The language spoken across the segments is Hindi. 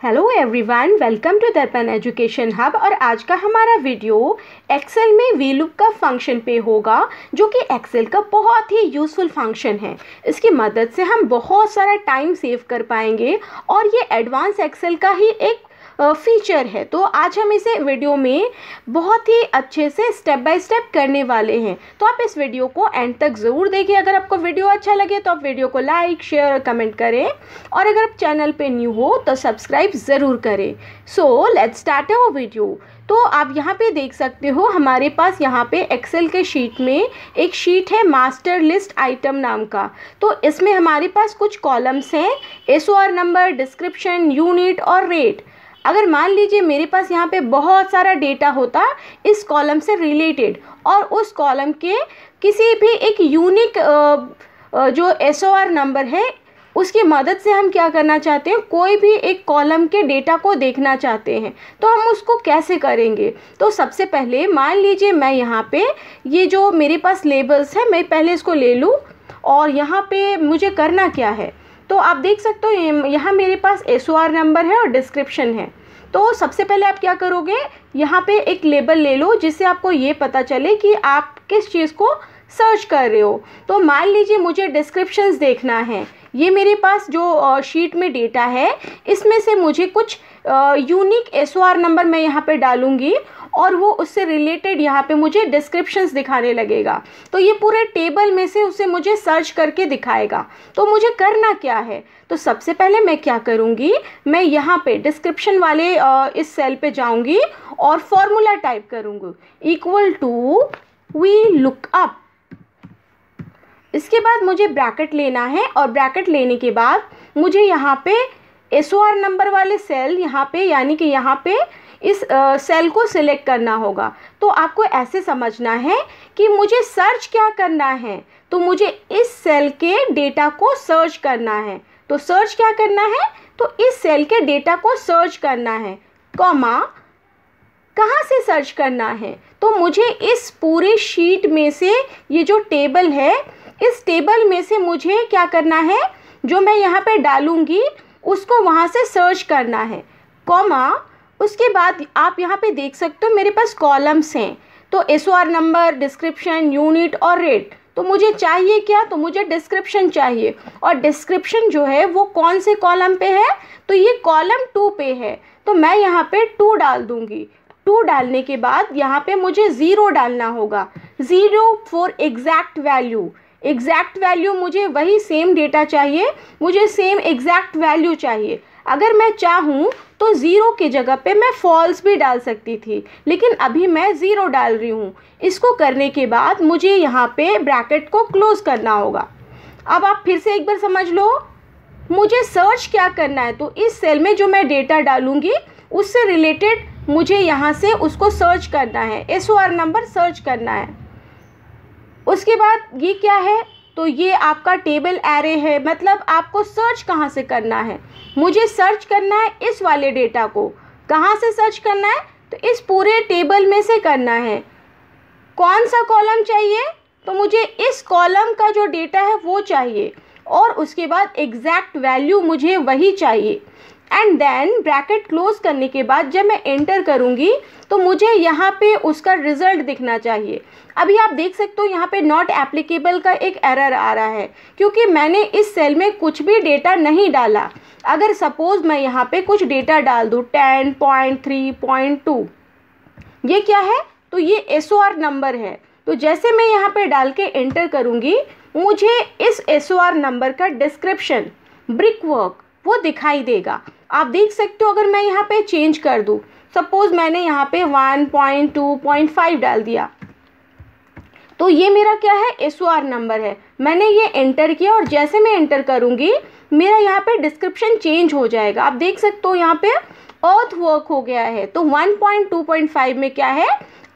हेलो एवरीवन, वेलकम टू दर्पण एजुकेशन हब। और आज का हमारा वीडियो एक्सेल में वीलुप का फंक्शन पे होगा, जो कि एक्सेल का बहुत ही यूज़फुल फंक्शन है। इसकी मदद से हम बहुत सारा टाइम सेव कर पाएंगे और ये एडवांस एक्सेल का ही एक फीचर है। तो आज हम इसे वीडियो में बहुत ही अच्छे से स्टेप बाय स्टेप करने वाले हैं। तो आप इस वीडियो को एंड तक ज़रूर देखिए। अगर आपको वीडियो अच्छा लगे तो आप वीडियो को लाइक, शेयर और कमेंट करें, और अगर आप चैनल पे न्यू हो तो सब्सक्राइब ज़रूर करें। So let's start our video. तो आप यहाँ पे देख सकते हो, हमारे पास यहाँ पे एक्सेल के शीट में एक शीट है मास्टर लिस्ट आइटम नाम का। तो इसमें हमारे पास कुछ कॉलम्स हैं, SOR नंबर, डिस्क्रिप्शन, यूनिट और रेट। अगर मान लीजिए मेरे पास यहाँ पे बहुत सारा डेटा होता इस कॉलम से रिलेटेड, और उस कॉलम के किसी भी एक यूनिक जो SOR नंबर है उसकी मदद से हम क्या करना चाहते हैं, कोई भी एक कॉलम के डेटा को देखना चाहते हैं, तो हम उसको कैसे करेंगे। तो सबसे पहले मान लीजिए मैं यहाँ पे ये जो मेरे पास लेबल्स है, मैं पहले इसको ले लूँ। और यहाँ पे मुझे करना क्या है, तो आप देख सकते हो यहाँ मेरे पास SOR नंबर है और डिस्क्रिप्शन है। तो सबसे पहले आप क्या करोगे, यहाँ पे एक लेबल ले लो जिससे आपको ये पता चले कि आप किस चीज़ को सर्च कर रहे हो। तो मान लीजिए मुझे डिस्क्रिप्शंस देखना है। ये मेरे पास जो शीट में डेटा है, इसमें से मुझे कुछ यूनिक SOR नंबर मैं यहाँ पे डालूँगी और वो उससे रिलेटेड यहाँ पे मुझे डिस्क्रिप्शंस दिखाने लगेगा। तो ये पूरे टेबल में से उसे मुझे सर्च करके दिखाएगा। तो मुझे करना क्या है, तो सबसे पहले मैं क्या करूँगी, मैं यहाँ पे डिस्क्रिप्शन वाले इस सेल पे जाऊँगी और फॉर्मूला टाइप करूँगी, equal to V lookup. इसके बाद मुझे ब्रैकेट लेना है, और ब्रैकेट लेने के बाद मुझे यहाँ पे SOR नंबर वाले सेल यहाँ पे, यानी कि यहाँ पे इस सेल को सिलेक्ट करना होगा। तो आपको ऐसे समझना है कि मुझे सर्च क्या करना है, तो मुझे इस सेल के डेटा को सर्च करना है। तो सर्च क्या करना है, तो इस सेल के डेटा को सर्च करना है, कॉमा कहाँ से सर्च करना है, तो मुझे इस पूरे शीट में से ये जो टेबल है, इस टेबल में से मुझे क्या करना है, जो मैं यहाँ पे डालूँगी उसको वहाँ से सर्च करना है, कॉमा। उसके बाद आप यहाँ पे देख सकते हो मेरे पास कॉलम्स हैं, तो SOR नंबर, डिस्क्रिप्शन, यूनिट और रेट। तो मुझे चाहिए क्या, तो मुझे डिस्क्रिप्शन चाहिए, और डिस्क्रिप्शन जो है वो कौन से कॉलम पे है, तो ये कॉलम 2 पे है। तो मैं यहाँ पे 2 डाल दूँगी। 2 डालने के बाद यहाँ पे मुझे 0 डालना होगा, 0 for exact value. Exact value मुझे वही सेम डेटा चाहिए, मुझे सेम एग्जैक्ट वैल्यू चाहिए। अगर मैं चाहूँ तो 0 की जगह पे मैं फॉल्स भी डाल सकती थी, लेकिन अभी मैं 0 डाल रही हूँ। इसको करने के बाद मुझे यहाँ पे ब्रैकेट को क्लोज करना होगा। अब आप फिर से एक बार समझ लो, मुझे सर्च क्या करना है, तो इस सेल में जो मैं डेटा डालूँगी उससे रिलेटेड मुझे यहाँ से उसको सर्च करना है, SOR नंबर सर्च करना है। उसके बाद ये क्या है, तो ये आपका टेबल एरे है, मतलब आपको सर्च कहाँ से करना है, मुझे सर्च करना है इस वाले डेटा को। कहाँ से सर्च करना है, तो इस पूरे टेबल में से करना है। कौन सा कॉलम चाहिए, तो मुझे इस कॉलम का जो डेटा है वो चाहिए, और उसके बाद एग्जैक्ट वैल्यू मुझे वही चाहिए। एंड देन ब्रैकेट क्लोज करने के बाद जब मैं एंटर करूँगी तो मुझे यहाँ पे उसका रिज़ल्ट दिखना चाहिए। अभी आप देख सकते हो यहाँ पे नॉट एप्लीकेबल का एक एरर आ रहा है, क्योंकि मैंने इस सेल में कुछ भी डेटा नहीं डाला। अगर सपोज़ मैं यहाँ पे कुछ डेटा डाल दूँ 10.3.2, ये क्या है, तो ये SOR नंबर है। तो जैसे मैं यहाँ पे डाल के एंटर करूँगी, मुझे इस SOR नंबर का डिस्क्रिप्शन, ब्रिक वर्क, वो दिखाई देगा। आप देख सकते हो, अगर मैं यहाँ पे चेंज कर दूँ, सपोज़ मैंने यहाँ पे 1.2.5 डाल दिया, तो ये मेरा क्या है, SOR नंबर है। मैंने ये एंटर किया, और जैसे मैं एंटर करूँगी मेरा यहाँ पे डिस्क्रिप्शन चेंज हो जाएगा। आप देख सकते हो यहाँ पे अर्थ वर्क हो गया है। तो 1.2.5 में क्या है,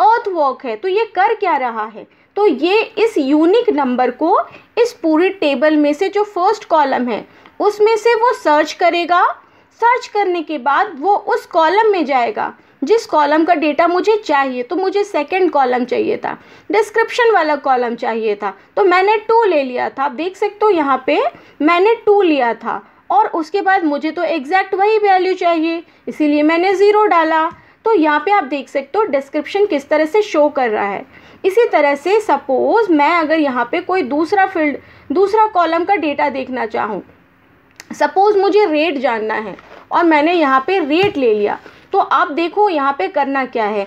अर्थ वर्क है। तो ये कर क्या रहा है, तो ये इस यूनिक नंबर को इस पूरी टेबल में से जो फर्स्ट कॉलम है उसमें से वो सर्च करेगा। सर्च करने के बाद वो उस कॉलम में जाएगा जिस कॉलम का डेटा मुझे चाहिए। तो मुझे सेकंड कॉलम चाहिए था, डिस्क्रिप्शन वाला कॉलम चाहिए था, तो मैंने 2 ले लिया था। आप देख सकते हो यहाँ पे मैंने 2 लिया था, और उसके बाद मुझे तो एग्जैक्ट वही वैल्यू चाहिए, इसीलिए मैंने 0 डाला। तो यहाँ पे आप देख सकते हो डिस्क्रिप्शन किस तरह से शो कर रहा है। इसी तरह से सपोज़ मैं अगर यहाँ पे कोई दूसरा कॉलम का डेटा देखना चाहूँ, सपोज़ मुझे रेट जानना है और मैंने यहाँ पे रेट ले लिया, तो आप देखो यहाँ पे करना क्या है।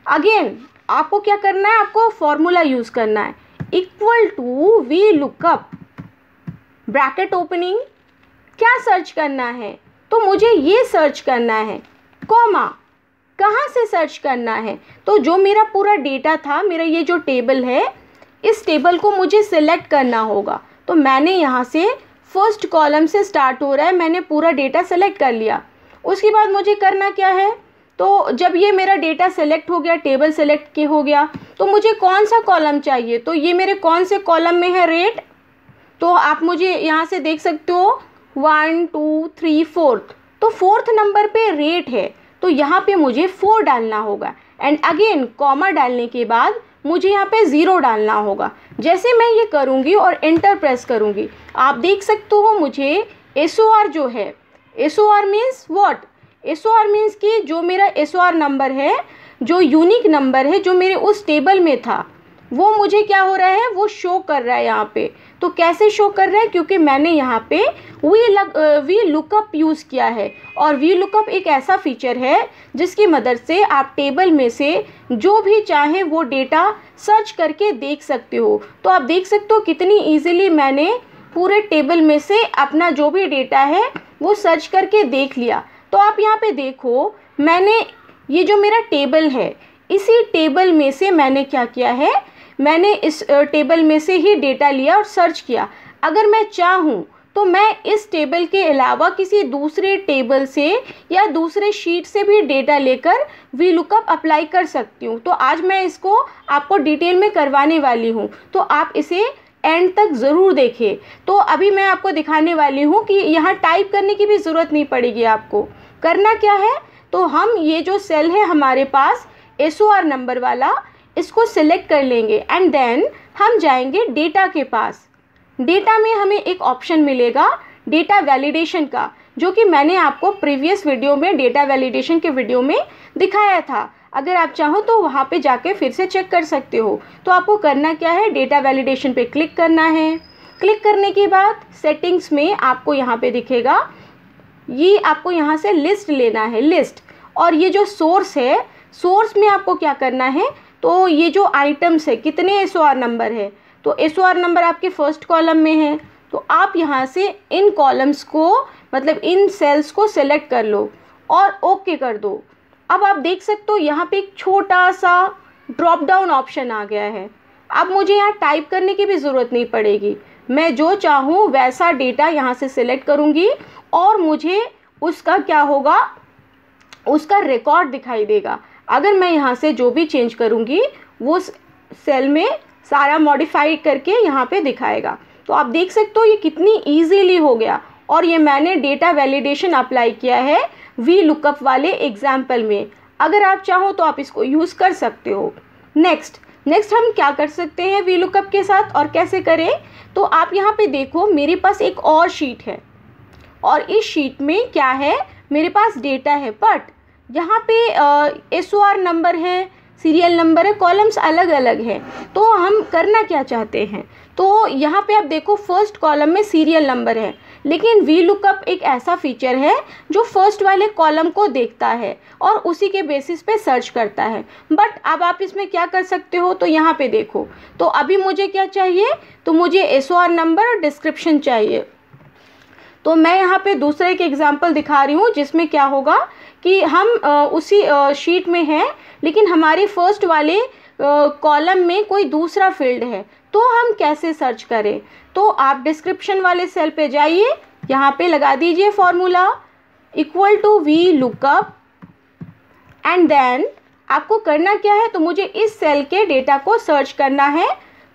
अगेन आपको क्या करना है, आपको फॉर्मूला यूज़ करना है, equal to V lookup bracket opening. क्या सर्च करना है, तो मुझे ये सर्च करना है, कॉमा कहाँ से सर्च करना है, तो जो मेरा पूरा डेटा था, मेरा ये जो टेबल है, इस टेबल को मुझे सिलेक्ट करना होगा। तो मैंने यहाँ से फर्स्ट कॉलम से स्टार्ट हो रहा है, मैंने पूरा डेटा सेलेक्ट कर लिया। उसके बाद मुझे करना क्या है, तो जब ये मेरा डेटा सेलेक्ट हो गया, टेबल सेलेक्ट के हो गया, तो मुझे कौन सा कॉलम चाहिए, तो ये मेरे कौन से कॉलम में है, रेट। तो आप मुझे यहाँ से देख सकते हो 1 2 3 4, तो 4th नंबर पे रेट है, तो यहाँ पे मुझे 4 डालना होगा। एंड अगेन कॉमा डालने के बाद मुझे यहाँ पे 0 डालना होगा। जैसे मैं ये करूँगी और एंटर प्रेस करूँगी, आप देख सकते हो मुझे SOR जो है, SOR means what, SOR means कि जो मेरा SOR नंबर है, जो यूनिक नंबर है जो मेरे उस टेबल में था, वो मुझे क्या हो रहा है, वो शो कर रहा है यहाँ पे। तो कैसे शो कर रहा है, क्योंकि मैंने यहाँ पे वी लुकअप यूज़ किया है। और वी लुकअप एक ऐसा फीचर है जिसकी मदद से आप टेबल में से जो भी चाहे वो डेटा सर्च करके देख सकते हो। तो आप देख सकते हो कितनी ईजिली मैंने पूरे टेबल में से अपना जो भी डेटा है वो सर्च करके देख लिया। तो आप यहाँ पे देखो, मैंने ये जो मेरा टेबल है, इसी टेबल में से मैंने क्या किया है, मैंने इस टेबल में से ही डेटा लिया और सर्च किया। अगर मैं चाहूँ तो मैं इस टेबल के अलावा किसी दूसरे टेबल से या दूसरे शीट से भी डेटा लेकर वी लुकअप अप्लाई कर सकती हूँ। तो आज मैं इसको आपको डिटेल में करवाने वाली हूँ, तो आप इसे एंड तक ज़रूर देखें। तो अभी मैं आपको दिखाने वाली हूँ कि यहाँ टाइप करने की भी ज़रूरत नहीं पड़ेगी। आपको करना क्या है, तो हम ये जो सेल है हमारे पास SOR नंबर वाला, इसको सिलेक्ट कर लेंगे एंड देन हम जाएंगे डेटा के पास। डेटा में हमें एक ऑप्शन मिलेगा डेटा वैलिडेशन का, जो कि मैंने आपको प्रीवियस वीडियो में, डेटा वैलिडेशन के वीडियो में दिखाया था। अगर आप चाहो तो वहाँ पे जाके फिर से चेक कर सकते हो। तो आपको करना क्या है, डेटा वैलिडेशन पे क्लिक करना है। क्लिक करने के बाद सेटिंग्स में आपको यहाँ पे दिखेगा, ये आपको यहाँ से लिस्ट लेना है, लिस्ट। और ये जो सोर्स है, सोर्स में आपको क्या करना है, तो ये जो आइटम्स है, कितने SOR नंबर है, तो SOR नंबर आपके फर्स्ट कॉलम में है, तो आप यहाँ से इन कॉलम्स को, मतलब इन सेल्स को सिलेक्ट कर लो और ओके कर दो। अब आप देख सकते हो यहाँ पे एक छोटा सा ड्रॉप डाउन ऑप्शन आ गया है। अब मुझे यहाँ टाइप करने की भी ज़रूरत नहीं पड़ेगी, मैं जो चाहूँ वैसा डेटा यहाँ से सिलेक्ट करूँगी और मुझे उसका क्या होगा, उसका रिकॉर्ड दिखाई देगा। अगर मैं यहाँ से जो भी चेंज करूँगी वो सेल में सारा मॉडिफाई करके यहाँ पे दिखाएगा। तो आप देख सकते हो ये कितनी इजीली हो गया। और ये मैंने डेटा वैलिडेशन अप्लाई किया है वी लुकअप वाले एग्जाम्पल में। अगर आप चाहो तो आप इसको यूज़ कर सकते हो। नेक्स्ट हम क्या कर सकते हैं वी लुकअप के साथ और कैसे करें, तो आप यहाँ पे देखो, मेरे पास एक और शीट है और इस शीट में क्या है, मेरे पास डेटा है, बट यहाँ पे SOR नंबर है, सीरियल नंबर है, कॉलम्स अलग अलग हैं। तो हम करना क्या चाहते हैं, तो यहाँ पे आप देखो फर्स्ट कॉलम में सीरियल नंबर है, लेकिन वी लुकअप एक ऐसा फीचर है जो फर्स्ट वाले कॉलम को देखता है और उसी के बेसिस पे सर्च करता है। बट अब आप इसमें क्या कर सकते हो, तो यहाँ पे देखो, तो अभी मुझे क्या चाहिए, तो मुझे SOR नंबर और डिस्क्रिप्शन चाहिए। तो मैं यहाँ पे दूसरे एक एग्जाम्पल दिखा रही हूँ जिसमें क्या होगा कि हम उसी शीट में हैं, लेकिन हमारे फर्स्ट वाले कॉलम में कोई दूसरा फील्ड है, तो हम कैसे सर्च करें। तो आप डिस्क्रिप्शन वाले सेल पे जाइए, यहाँ पे लगा दीजिए formula equal to V lookup and then आपको करना क्या है, तो मुझे इस सेल के डेटा को सर्च करना है,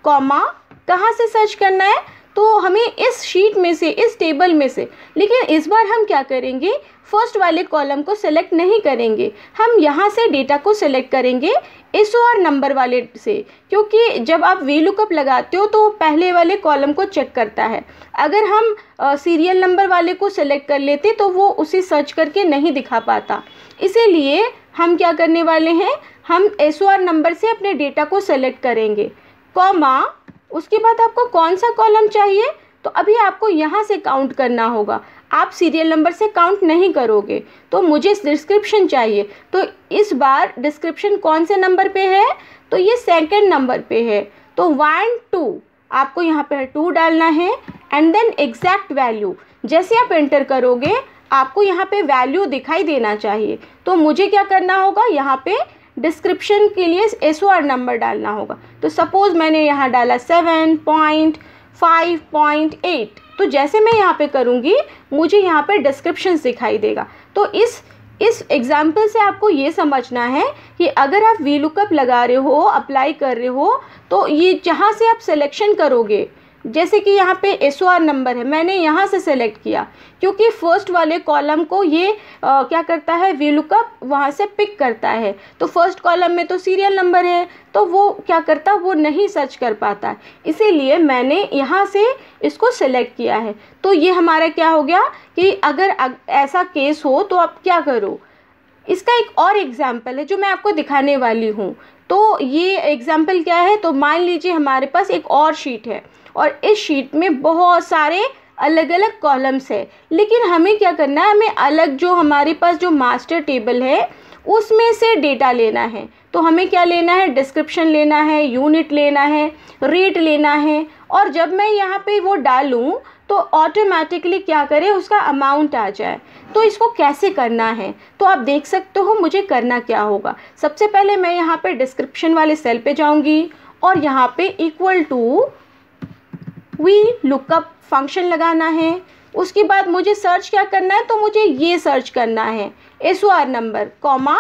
कॉमा कहाँ से सर्च करना है, तो हमें इस शीट में से, इस टेबल में से, लेकिन इस बार हम क्या करेंगे, फर्स्ट वाले कॉलम को सेलेक्ट नहीं करेंगे, हम यहाँ से डेटा को सेलेक्ट करेंगे SOR नंबर वाले से, क्योंकि जब आप VLOOKUP लगाते हो तो पहले वाले कॉलम को चेक करता है। अगर हम सीरियल नंबर वाले को सेलेक्ट कर लेते तो वो उसे सर्च करके नहीं दिखा पाता। इसीलिए हम क्या करने वाले हैं, हम SOR नंबर से अपने डेटा को सेलेक्ट करेंगे, कॉमा, उसके बाद आपको कौन सा कॉलम चाहिए, तो अभी आपको यहाँ से काउंट करना होगा, आप सीरियल नंबर से काउंट नहीं करोगे। तो मुझे डिस्क्रिप्शन चाहिए, तो इस बार डिस्क्रिप्शन कौन से नंबर पे है, तो ये सेकंड नंबर पे है। तो 1 2 आपको यहाँ पे 2 डालना है, एंड देन एग्जैक्ट वैल्यू, जैसे आप एंटर करोगे आपको यहाँ पे वैल्यू दिखाई देना चाहिए। तो मुझे क्या करना होगा, यहाँ पे डिस्क्रिप्शन के लिए SOR नंबर डालना होगा। तो सपोज़ मैंने यहाँ डाला 7.5.8, तो जैसे मैं यहाँ पे करूँगी मुझे यहाँ पे डिस्क्रिप्शन दिखाई देगा। तो इस एग्जाम्पल से आपको ये समझना है कि अगर आप VLOOKUP लगा रहे हो, अप्लाई कर रहे हो, तो ये जहाँ से आप सिलेक्शन करोगे, जैसे कि यहाँ पे SOR नंबर है, मैंने यहाँ से सेलेक्ट किया क्योंकि फर्स्ट वाले कॉलम को ये क्या करता है, VLOOKUP वहाँ से पिक करता है। तो फर्स्ट कॉलम में तो सीरियल नंबर है, तो वो क्या करता, वो नहीं सर्च कर पाता, इसीलिए मैंने यहाँ से इसको सेलेक्ट किया है। तो ये हमारा क्या हो गया कि अगर ऐसा केस हो तो आप क्या करो। इसका एक और एग्जाम्पल है जो मैं आपको दिखाने वाली हूँ। तो ये एग्जाम्पल क्या है, तो मान लीजिए हमारे पास एक और शीट है और इस शीट में बहुत सारे अलग अलग कॉलम्स है, लेकिन हमें क्या करना है, हमें अलग जो हमारे पास जो मास्टर टेबल है उसमें से डेटा लेना है। तो हमें क्या लेना है, डिस्क्रिप्शन लेना है, यूनिट लेना है, रेट लेना है, और जब मैं यहाँ पे वो डालूँ तो ऑटोमेटिकली क्या करे, उसका अमाउंट आ जाए। तो इसको कैसे करना है, तो आप देख सकते हो मुझे करना क्या होगा। सबसे पहले मैं यहाँ पे डिस्क्रिप्शन वाले सेल पे जाऊँगी और यहाँ पे इक्वल टू VLOOKUP फंक्शन लगाना है। उसके बाद मुझे सर्च क्या करना है, तो मुझे ये सर्च करना है SOR नंबर, कॉमा,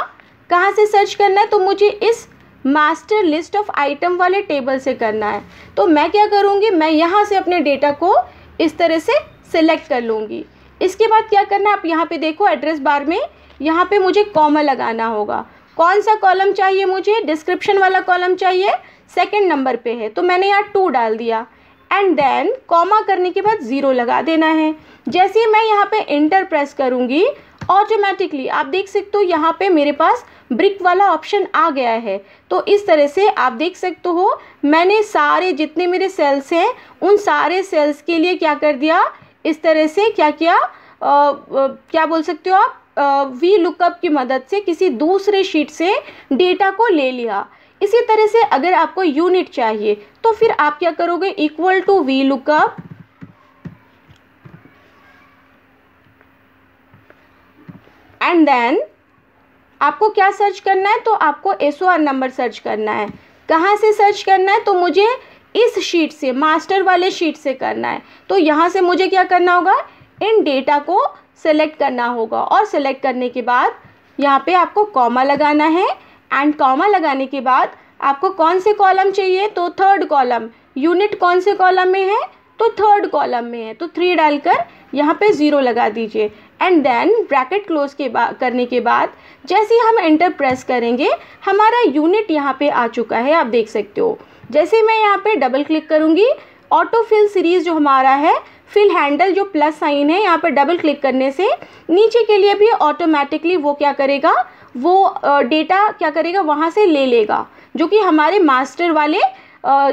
कहाँ से सर्च करना है, तो मुझे इस मास्टर लिस्ट ऑफ आइटम वाले टेबल से करना है। तो मैं क्या करूँगी, मैं यहाँ से अपने डेटा को इस तरह से सिलेक्ट कर लूँगी। इसके बाद क्या करना है, आप यहाँ पे देखो एड्रेस बार में, यहाँ पे मुझे कॉमा लगाना होगा। कौन सा कॉलम चाहिए मुझे, डिस्क्रिप्शन वाला कॉलम चाहिए, सेकेंड नंबर पे है, तो मैंने यहाँ 2 डाल दिया, एंड देन कॉमा करने के बाद 0 लगा देना है। जैसे ही मैं यहाँ पे एंटर प्रेस करूँगी ऑटोमेटिकली आप देख सकते हो यहाँ पे मेरे पास ब्रिक वाला ऑप्शन आ गया है। तो इस तरह से आप देख सकते हो मैंने सारे जितने मेरे सेल्स हैं उन सारे सेल्स के लिए क्या कर दिया, इस तरह से क्या किया, क्या बोल सकते हो आप, VLOOKUP की मदद से किसी दूसरे शीट से डेटा को ले लिया। इसी तरह से अगर आपको यूनिट चाहिए तो फिर आप क्या करोगे, equal to VLOOKUP and then आपको क्या सर्च करना है, तो आपको SOR नंबर सर्च करना है। कहाँ से सर्च करना है, तो मुझे इस शीट से, मास्टर वाले शीट से करना है। तो यहाँ से मुझे क्या करना होगा, इन डेटा को सेलेक्ट करना होगा, और सेलेक्ट करने के बाद यहाँ पे आपको कॉमा लगाना है, एंड कॉमा लगाने के बाद आपको कौन से कॉलम चाहिए, तो थर्ड कॉलम, यूनिट कौन से कॉलम में है, तो थर्ड कॉलम में है, तो 3 डालकर यहाँ पे 0 लगा दीजिए, एंड देन ब्रैकेट क्लोज करने के बाद जैसे ही हम एंटर प्रेस करेंगे हमारा यूनिट यहाँ पे आ चुका है, आप देख सकते हो। जैसे मैं यहाँ पे डबल क्लिक करूँगी, ऑटो फिल सीरीज़ जो हमारा है, फिल हैंडल जो प्लस साइन है, यहाँ पे डबल क्लिक करने से नीचे के लिए भी ऑटोमेटिकली वो क्या करेगा, वो डेटा क्या करेगा, वहाँ से ले लेगा, जो कि हमारे मास्टर वाले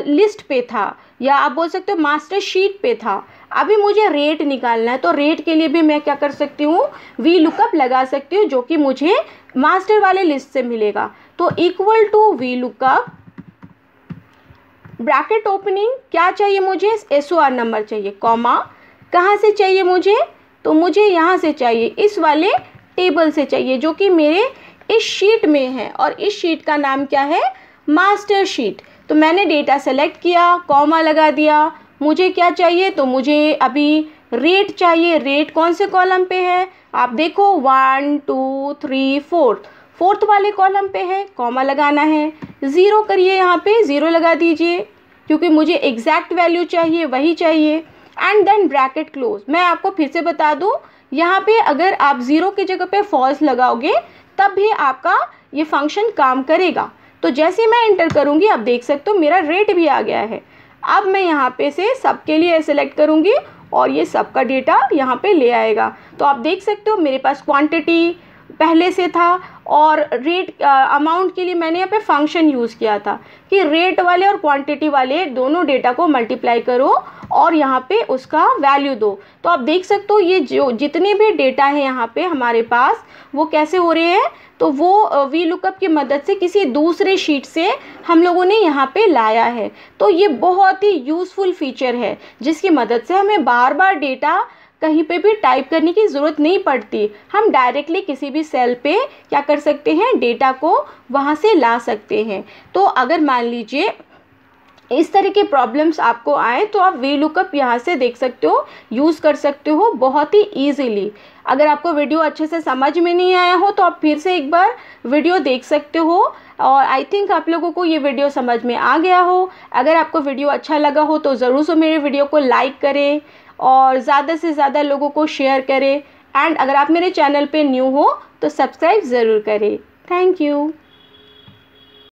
लिस्ट पे था, या आप बोल सकते हो मास्टर शीट पे था। अभी मुझे रेट निकालना है, तो रेट के लिए भी मैं क्या कर सकती हूँ, VLOOKUP लगा सकती हूँ, जो कि मुझे मास्टर वाले लिस्ट से मिलेगा। तो equal to VLOOKUP bracket opening, क्या चाहिए मुझे, SOR नंबर चाहिए, कॉमा, कहाँ से चाहिए मुझे, तो मुझे यहाँ से चाहिए, इस वाले टेबल से चाहिए जो कि मेरे इस शीट में है, और इस शीट का नाम क्या है, मास्टर शीट। तो मैंने डेटा सेलेक्ट किया, कॉमा लगा दिया, मुझे क्या चाहिए, तो मुझे अभी रेट चाहिए। रेट कौन से कॉलम पे है, आप देखो 1 2 3 4th वाले कॉलम पे है, कॉमा लगाना है, 0 करिए, यहाँ पे 0 लगा दीजिए। क्योंकि मुझे एग्जैक्ट वैल्यू चाहिए, वही चाहिए। And then bracket close. मैं आपको फिर से बता दूँ, यहाँ पे अगर आप 0 की जगह पे फॉल्स लगाओगे तब भी आपका ये फंक्शन काम करेगा। तो जैसे मैं इंटर करूँगी, आप देख सकते हो मेरा रेट भी आ गया है। अब मैं यहाँ पे से सबके लिए सेलेक्ट करूँगी और ये सबका डेटा यहाँ पे ले आएगा। तो आप देख सकते हो मेरे पास क्वांटिटी पहले से था और रेट अमाउंट के लिए मैंने यहाँ पे फंक्शन यूज़ किया था कि रेट वाले और क्वांटिटी वाले दोनों डेटा को मल्टीप्लाई करो और यहाँ पे उसका वैल्यू दो। तो आप देख सकते हो ये जो जितने भी डेटा है यहाँ पे हमारे पास वो कैसे हो रहे हैं, तो वो वी लुकअप की मदद से किसी दूसरे शीट से हम लोगों ने यहाँ पे लाया है। तो ये बहुत ही यूज़फुल फीचर है जिसकी मदद से हमें बार बार डेटा कहीं पे भी टाइप करने की ज़रूरत नहीं पड़ती। हम डायरेक्टली किसी भी सेल पे क्या कर सकते हैं, डेटा को वहाँ से ला सकते हैं। तो अगर मान लीजिए इस तरह के प्रॉब्लम्स आपको आए तो आप वी लुकअप यहाँ से देख सकते हो, यूज़ कर सकते हो बहुत ही ईजीली। अगर आपको वीडियो अच्छे से समझ में नहीं आया हो तो आप फिर से एक बार वीडियो देख सकते हो और आई थिंक आप लोगों को ये वीडियो समझ में आ गया हो। अगर आपको वीडियो अच्छा लगा हो तो ज़रूर से मेरे वीडियो को लाइक करें और ज़्यादा से ज़्यादा लोगों को शेयर करें। एंड अगर आप मेरे चैनल पे न्यू हो तो सब्सक्राइब ज़रूर करें। Thank you.